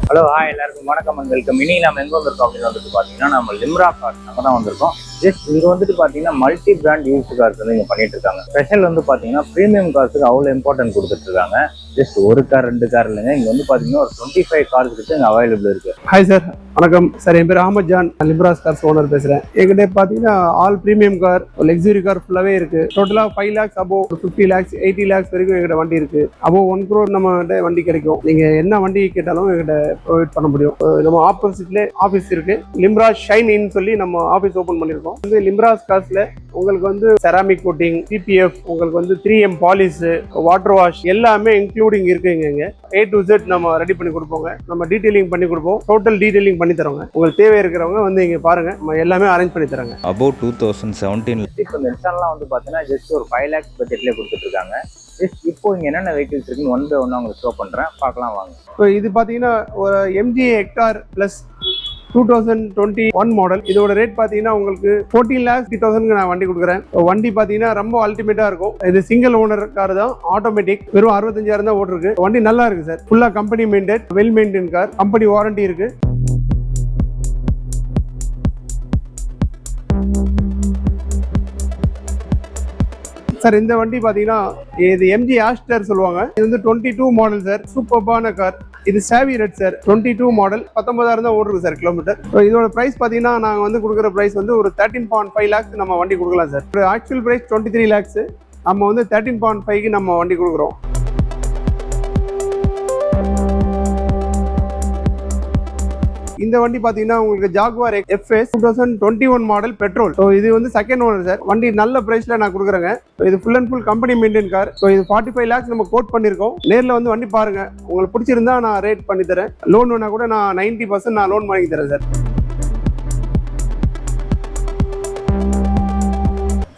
Hello hi எல்லாருக்கும் வணக்கம் and welcome. இனி நம்ம எங்கே வந்திருக்கோம் அப்படின்னு வந்துட்டு பார்த்தீங்கன்னா நம்ம லிம்ரா கார்ஸ் நம்ம தான் வந்திருக்கோம். ஜஸ்ட் இங்கே வந்துட்டு பார்த்தீங்கன்னா மல்டி பிராண்ட் யூஸ்டு கார்ஸ் வந்து இங்கே பண்ணிட்டு இருக்காங்க. ஸ்பெஷல் வந்து பார்த்தீங்கன்னா ப்ரீமியம் கார்ஸுக்கு அவ்வளோ இம்பார்ட்டன்ட் கொடுத்துட்டு இருக்காங்க. ஜஸ்ட் ஒரு கார் ரெண்டு கார் இல்லைங்க, இங்கே வந்து பார்த்தீங்கன்னா ஒரு 25 கார்ஸ் கிட்ட இங்கே அவைலபிள் இருக்கு. ஹாய் சார், வணக்கம் சார். என் பேர் அஹமத் ஜான், லிம்ராஸ் கார்ஸ் ஓனர் பேசுகிறேன். எங்கிட்ட பார்த்தீங்கன்னா all premium car, luxury car ஃபுல்லாகவே இருக்கு. டோட்டலாக 5 lakhs அபோவ் 50 lakhs 80 lakhs வரைக்கும் எங்கிட்ட வண்டி இருக்கு. அபோவ் 1 crore நம்ம வண்டி கிடைக்கும். நீங்கள் என்ன வண்டி கேட்டாலும் எங்கிட்ட ப்ரொவைட் பண்ண முடியும். நம்ம ஆப்போசிட்ல ஆஃபீஸ் இருக்கு, லிம்ராஸ் ஷைன் இன் சொல்லி நம்ம ஆஃபீஸ் ஓப்பன் பண்ணியிருக்கோம். வந்து லிம்ராஸ் கார்ஸ்ல உங்களுக்கு வந்து செராமிக் கோட்டிங், பிபிஎஃப், உங்களுக்கு வந்து 3M பாலிஷ், வாட்டர் வாஷ் எல்லாமே இன்க்ளூடிங் இருக்குங்க. A to Z நம்ம ரெடி பண்ணி கொடுப்போங்க. நம்ம டீடைலிங் பண்ணி கொடுப்போம், டோட்டல் டீடைலிங் பண்ணி தரோங்க. உங்களுக்கு தேவை இருக்கிறவங்க வந்து இங்க பாருங்க, நம்ம எல்லாமே அரேஞ்ச் பண்ணி தரோங்க. அபவுட் 2017 இப்போ இந்த இன்ஸ்டால்லாம் வந்து பார்த்தீங்கன்னா ஜஸ்ட் ஒரு 5 lakhs பட்ஜெட்லேயே கொடுத்துட்டு இருக்காங்க. ஜஸ்ட் இப்போ இங்கே என்னென்ன வெஹிக்கிள்ஸ் இருக்குன்னு ஒன் பை ஒன்று உங்களுக்கு ஷோ பண்ணுறேன், பார்க்கலாம் வாங்க. இப்போ இது பார்த்தீங்கன்னா ஒரு MG ஹெக்டார் ப்ளஸ் 2021 மாடல். இதோட ரேட் பார்த்தீங்கன்னா உங்களுக்கு 14,50,000 நான் வண்டி கொடுக்குறேன். வண்டி பார்த்தீங்கன்னா ரொம்ப அல்டிமேட்டா இருக்கும். இது சிங்கிள் ஓனர் கார் தான், ஆட்டோமேட்டிக். வெறும் 65,000 தான் ஓட்டிருக்கு. வண்டி நல்லா இருக்கு சார். ஃபுல்லா company maintain, well maintain car. Company warranty இருக்கு. சார் இந்த வண்டி பார்த்தீங்கன்னா இது MG ஆஸ்டர் சொல்லுவாங்க. இது வந்து 22 மாடல் சார். சூப்பர்பான கார். இது சேவி ரெட் சார். 22 மாடல், 19,000 தான் ஓடுறது சார் கிலோமீட்டர். இதோட பிரைஸ் பார்த்தீங்கன்னா நாங்கள் வந்து கொடுக்குற பிரைஸ் வந்து ஒரு 13.5 lakhs நம்ம வண்டி கொடுக்கலாம் சார். ஆக்சுவல் பிரைஸ் 23 lakhs, நம்ம வந்து 13.5க்கு நம்ம வண்டி கொடுக்குறோம். இந்த வண்டி பாத்தீங்கன்னா உங்களுக்கு ஜாகுவார் FS 2021 மாடல் பெட்ரோல். இது வந்து செகண்ட் ஓனர் சார். வண்டி நல்ல பிரைஸ்ல நான் கொடுக்குறேங்க. இது full and full company maintain car. இது 45 lakhs நம்ம கோட் பண்ணிருக்கோம். நேர்ல வந்து வண்டி பாருங்க, உங்களுக்கு பிடிச்சிருந்தா நான் ரேட் பண்ணி தரேன். லோன் வேணா கூட நான் 90% நான் லோன் வாங்கி தரேன் சார்.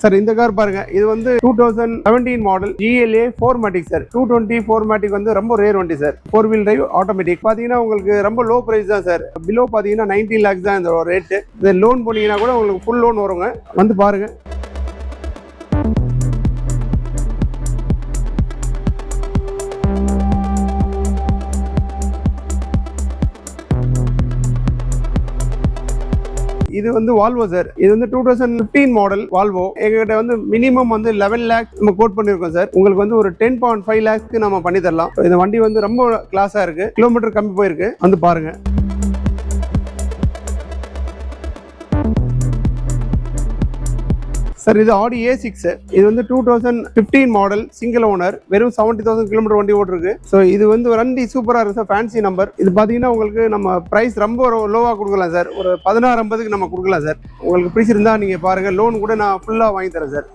சார் இந்த கார் பாருங்க, இது வந்து 2017 model GLA 4matic sir. 220 4matic வந்து ரொம்ப ரேர் வண்டி சார். 4 wheel drive automatic. பாத்தீங்கன்னா உங்களுக்கு ரொம்ப லோ பிரைஸ் தான் சார். பிலோ பாத்தீங்கன்னா 19 lakhs தான் இந்த ரேட். இது லோன் போனீங்கன்னா கூட உங்களுக்கு ஃபுல் லோன் வருங்க. வந்து பாருங்க. இது வந்து வால்வோ சார். இது வந்து 2015 மாடல் வால்வோ. எங்ககிட்ட வந்து மினிமம் வந்து 11 lakhs நம்ம கோட் பண்ணிருக்கோம் சார். உங்களுக்கு வந்து ஒரு 10.5 lakhsக்கு நம்ம பண்ணி தரலாம். இந்த வண்டி வந்து ரொம்ப கிளாஸா இருக்கு. கிலோமீட்டர் கம்மி போயிருக்கு. வந்து பாருங்க. சார் இது ஆடி A6. இது வந்து 2015 மாடல், சிங்கிள் ஓனர், வெறும் 70,000 கிலோமீட்டர் வண்டி ஓட்டிருக்கு. ஸோ இது வந்து வண்டி சூப்பரா இருக்கு சார். Fancy number. இது பாத்தீங்கன்னா உங்களுக்கு நம்ம பிரைஸ் ரொம்ப லோவா கொடுக்கலாம் சார். ஒரு 16,50க்கு நம்ம கொடுக்கலாம் சார். உங்களுக்கு பிடிச்சிருந்தா நீங்க பாருங்க, லோன் கூட நான் ஃபுல்லா வாங்கி தரேன் சார்.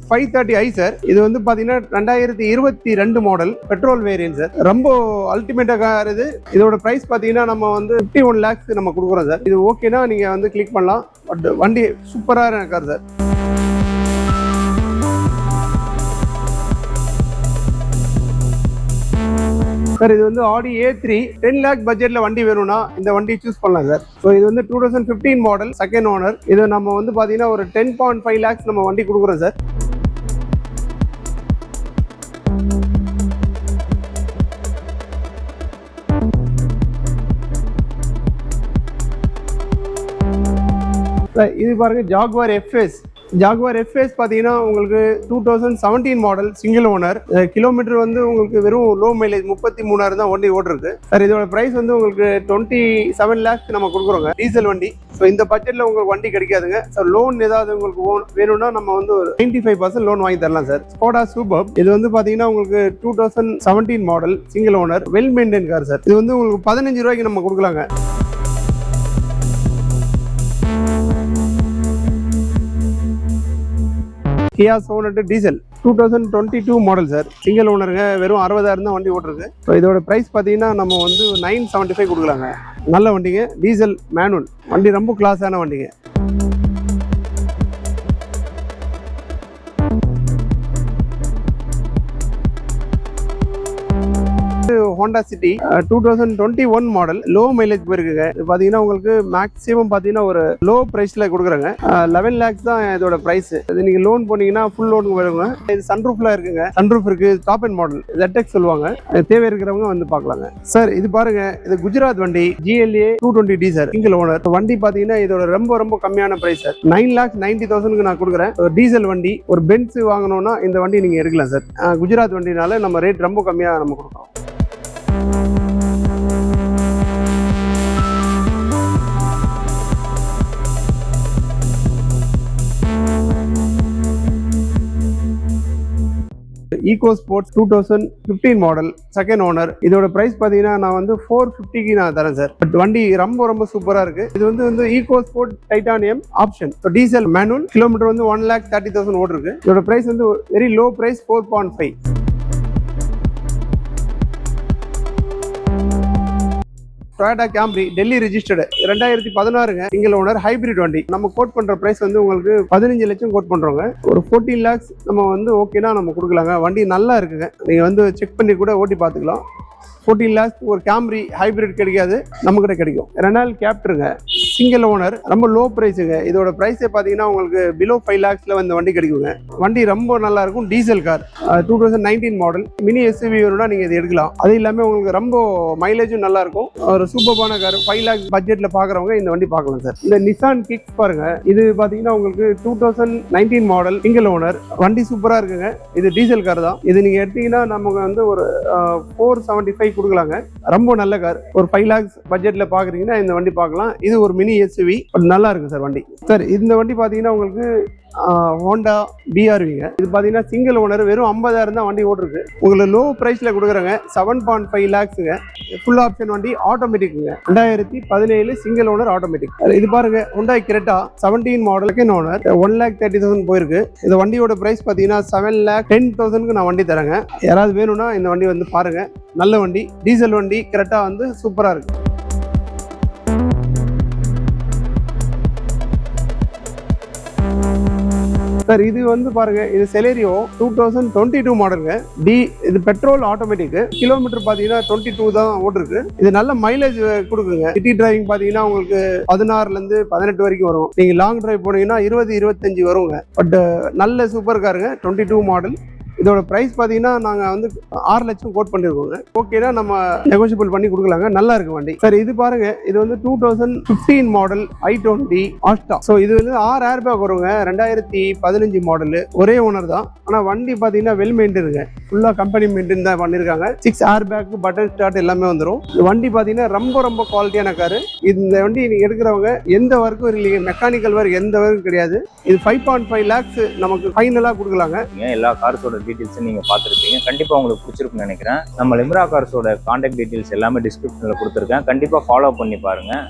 530i sir. இது வந்து பாத்தீங்கன்னா 2022 மாடல் பெட்ரோல் வேரியன்ட் சார். ரொம்ப அல்டிமேட்டா கார் இது. இதோட பிரைஸ் பாத்தீங்கன்னா நம்ம வந்து 51 lakhs நம்ம கொடுக்குறோம் சார். இது ஓகேனா நீங்க வந்து கிளிக் பண்ணலாம். பட் வண்டி சூப்பரா கார் சார். சார் இது வந்து ஆடி A3 10 lakh பட்ஜெட்ல வண்டி வேணும்னா இந்த வண்டி சூஸ் பண்ணலாம் சார். ஸோ இது வந்து 2015 மாடல், செகண்ட் ஓனர். இது நம்ம வந்து பாத்தீங்கன்னா ஒரு 10.5 lakhs நம்ம வண்டி கொடுக்குறோம் சார். இது பாருங்க ஜாகுவார் FS. ஜாகுவார் FS பார்த்தீங்கன்னா உங்களுக்கு 2017 மாடல், சிங்கிள் ஓனர். கிலோமீட்டர் வந்து உங்களுக்கு வெறும் லோ மைலேஜ் 33,000 தான் வண்டி ஓட்டிருக்கு சார். இதோட பிரைஸ் வந்து உங்களுக்கு 27 lakhs நம்ம கொடுக்குறோங்க. டீசல் வண்டி. ஸோ இந்த பட்ஜெட்ல உங்களுக்கு வண்டி கிடைக்காதுங்க சார். லோன் ஏதாவது உங்களுக்கு வேணும்னா நம்ம வந்து ஒரு 95% லோன் வாங்கி தரலாம் சார். Skoda super. இது வந்து பாத்தீங்கன்னா உங்களுக்கு 2017 model, single owner, well maintain car sir. இது வந்து உங்களுக்கு 15 ரூபாய்க்கு நம்ம கொடுக்கலாங்க. Kia Sonet diesel 2022 model sir. Single ஓனருங்க, வெறும் 60,000 தான் வண்டி ஓட்டுருக்கு. ஸோ இதோட பிரைஸ் பார்த்தீங்கன்னா நம்ம வந்து 975 கொடுக்கலாங்க. நல்ல வண்டிங்க, டீசல் மேனுவல் வண்டி, ரொம்ப கிளாஸான வண்டிங்க. Honda City 2021 model low mileage போயிருக்குங்க. இது பாத்தீங்கன்னா உங்களுக்கு மேக்ஸிமம் பாத்தீங்கன்னா ஒரு லோ பிரைஸ்ல கொடுக்குறாங்க. 11 lakhs தான் இதோட பிரைஸ். இது நீங்க லோன் போனீங்கன்னா ஃபுல் லோன் வருங்க. இது சன்ரூஃப்ல இருக்குங்க. சன்ரூஃப் இருக்கு, டாப் அண்ட் மாடல் ZX சொல்லுவாங்க. தேவை இருக்கிறவங்க வந்து பார்க்கலாங்க. சார் இது பாருங்க, இது குஜராத் வண்டி GLA 220D sir, single owner வண்டி. பாத்தீங்கன்னா இதோட ரொம்ப ரொம்ப கம்மியான பிரைஸ் சார். 9,90,000 நான் கொடுக்குறேன். டீசல் வண்டி. ஒரு பென்ஸ் வாங்கணும்னா இந்த வண்டி நீங்க எடுக்கலாம் சார். குஜராத் வண்டினால நம்ம ரேட் ரொம்ப கம்மியா நம்ம கொடுக்குறோம். Eco Sports 2015 model, second owner. இதோட பிரைஸ் பாத்தீங்கன்னா நான் வந்து 450க்கு நான் தரேன் சார். பட் வண்டி ரொம்ப ரொம்ப சூப்பரா இருக்கு. இது வந்து EcoSport titanium option, diesel manual, kilometre வந்து 1,30,000 ஓடி இருக்கு. இதோட பிரைஸ் வந்து very low price 4.5. Toyota Camry Delhi registered 2016ங்க, சிங்கிள் ஓனர், ஹைபிரிட் வண்டி. நம்ம கோட் பண்ற பிரைஸ் வந்து உங்களுக்கு 15 லட்சம் கோட் பண்றோங்க. ஒரு 14 lakhs நம்ம வந்து ஓகேனா நம்ம கொடுக்கலாங்க. வண்டி நல்லா இருக்குங்க. நீங்க வந்து செக் பண்ணி கூட ஓட்டி பார்த்துக்கலாம். 14 lakhs ஒரு கேம்ரி ஹைபிரிட் கிடைக்காது, நம்ம கிட்ட கிடைக்கும். ரெனால் கேப்டருங்க, சிங்கிள் ஓனர், ரொம்ப லோ பிரைஸுங்க. இதோட பிரைஸே பார்த்தீங்கன்னா உங்களுக்கு பிலோ 5 lakhsல இந்த வண்டி கிடைக்குங்க. வண்டி ரொம்ப நல்லா இருக்கும். Diesel car, 2019 model, mini SUV வேணும்னா நீங்க இது எடுக்கலாம். அது இல்லாமல் உங்களுக்கு ரொம்ப மைலேஜும் நல்லா இருக்கும். ஒரு சூப்பர்பான கார், 5 lakhs பட்ஜெட்ல பாக்குறவங்க இந்த வண்டி பார்க்கலாம் சார். இந்த நிசான் கிக்ஸ் பாருங்க, இது பாத்தீங்கன்னா உங்களுக்கு 2019 மாடல், சிங்கிள் ஓனர், வண்டி சூப்பரா இருக்குங்க. இது டீசல் கார் தான். இது நீங்க எடுத்தீங்கன்னா நமக்கு வந்து ஒரு 475 கொடுக்கலாங்க. ரொம்ப நல்ல கார். ஒரு 5 lakhs பட்ஜெட்ல பாக்குறீங்கன்னா இந்த வண்டி பார்க்கலாம். இது ஒரு மினி SUV, நல்லா இருக்கு சார் வண்டி. சார் இந்த வண்டி பாத்தீங்கன்னா உங்களுக்கு ஹோண்டா BRVங்க. இது பாத்தீங்கன்னா சிங்கிள் ஓனர், வெறும் 50,000 தான் வண்டி ஓட்டிருக்கு. உங்களுக்கு லோ பிரைஸ்ல கொடுக்குறாங்க. 7.5 lakhsங்க. ஃபுல் ஆப்ஷன் வண்டி, ஆட்டோமேட்டிக்குங்க. 2017 சிங்கிள் ஓனர் ஆட்டோமேட்டிக். இது பாருங்க, Hyundai Creta 17 model, second owner, 1,30,000 போயிருக்கு. இந்த வண்டியோட பிரைஸ் பாத்தீங்கன்னா 7,10,000க்கு நான் வண்டி தரேங்க. யாராவது வேணும்னா இந்த வண்டி வந்து பாருங்க. நல்ல வண்டி, டீசல் வண்டி, கிரெட்டா வந்து சூப்பரா இருக்கு. சார் இது வந்து பாருங்க, இது செலேரியோ 2022 மாடலுங்க. இது பெட்ரோல் ஆட்டோமேட்டிக். கிலோமீட்டர் பாத்தீங்கன்னா 22 தான் ஓட்டிருக்கு. இது நல்ல மைலேஜ் கொடுக்குங்க. சிட்டி டிரைவிங் பாத்தீங்கன்னா உங்களுக்கு 16ல இருந்து 18 வரைக்கும் வரும். நீங்க லாங் டிரைவ் போனீங்கன்னா 20-25 வருங்க. பட் நல்ல சூப்பர் காருங்க, 22 மாடல். இதோட பிரைஸ் பாத்தீங்கன்னா நாங்க வந்து 6 லட்சம் கோட் பண்ணிருக்கோங்க. ஓகேனா நம்ம நெகோஷியபிள் பண்ணி கொடுக்கலாங்க. நல்லா இருக்கு வண்டி. சார் இது பாருங்க, இது வந்து 2015 மாடல் i20 ஆஸ்டா. ஸோ இது வந்து 6 ஏர் பேக் வருங்க. 2015 மாடல், ஒரே ஓனர் தான். ஆனா வண்டி பாத்தீங்கன்னா வெல் மெயின்டைனுங்க. ஃபுல்லா கம்பெனி மெயின்டைன் தான் பண்ணிருக்காங்க. 6 ஏர் பேக், பட்டன் ஸ்டார்ட் எல்லாமே வந்துடும். வண்டி பாத்தீங்கன்னா ரொம்ப ரொம்ப குவாலிட்டியான காரு. இந்த வண்டி நீங்க எடுக்கிறவங்க எந்த ஒர்க்கும் இல்லைங்க, மெக்கானிக்கல் ஒர்க் எந்த ஒர்க்கும் கிடையாது. இது 5.5 lakhs நமக்கு ஃபைனலா கொடுக்கலாங்க. எல்லா கார்ஸோட டீடைல்ஸ் நீங்க பார்த்துருப்பீங்க. கண்டிப்பா உங்களுக்கு பிடிச்சிருக்குன்னு நினைக்கிறேன். நம்ம லிம்ரா கார்ஸோட கான்டாக்ட் டீடைல்ஸ் எல்லாமே டிஸ்கிரிப்ஷன்ல கொடுத்துருக்கேன். கண்டிப்பா ஃபாலோ பண்ணி பாருங்க.